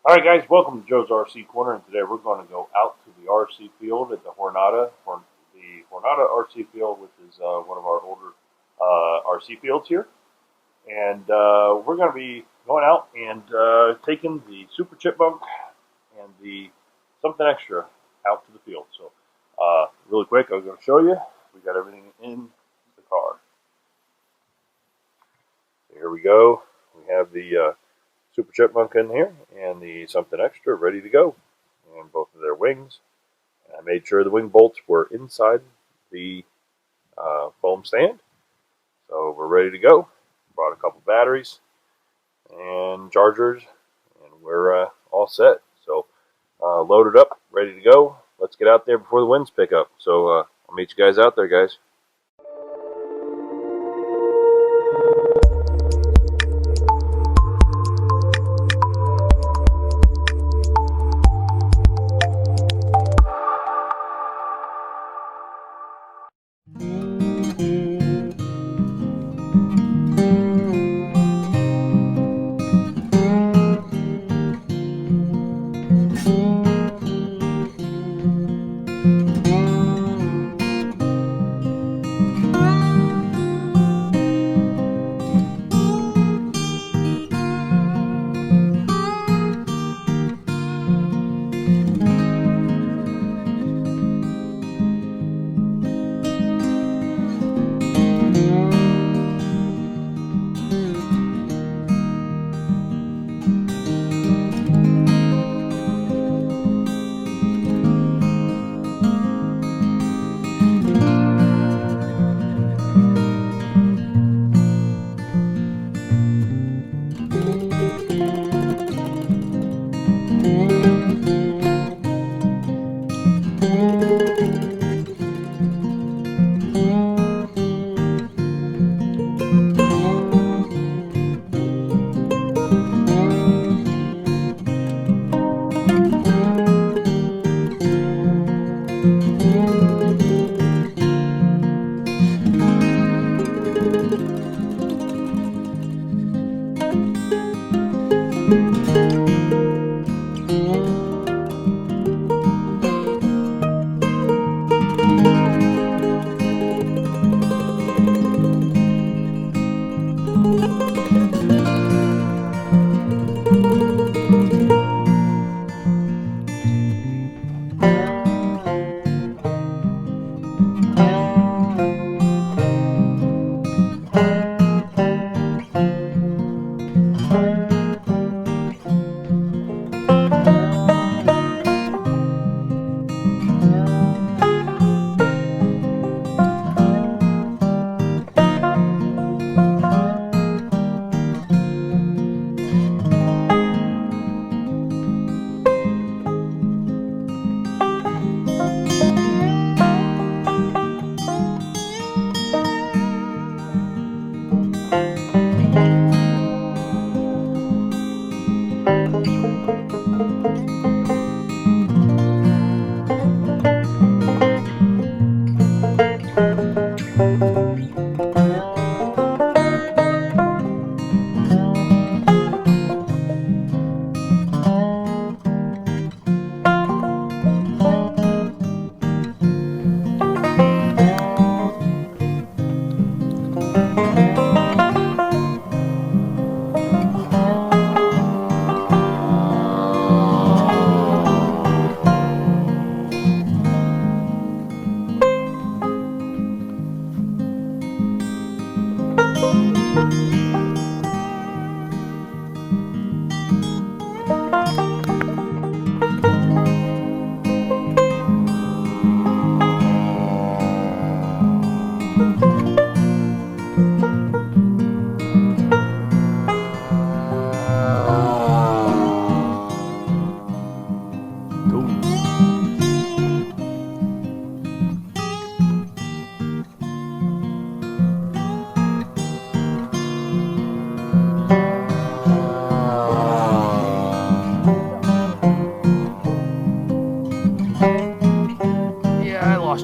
All right, guys, welcome to Joe's RC Corner, and today we're going to go out to the RC field at the Jornada RC field, which is one of our older RC fields here. And we're going to be going out and taking the Super Chipmunk and the something extra out to the field. So, really quick, I'm going to show you. We got everything in the car. Here we go. We have the Super Chipmunk in here and the something extra ready to go, and both of their wings. And I made sure the wing bolts were inside the foam stand, so we're ready to go. Brought a couple batteries and chargers, and we're all set. So loaded up, ready to go. Let's get out there before the winds pick up. So I'll meet you guys out there, guys.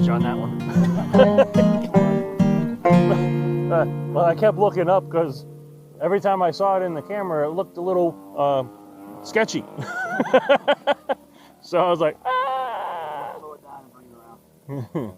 You on that one. Well, I kept looking up because every time I saw it in the camera, it looked a little sketchy. So I was like, ah. Slow it down and bring it around.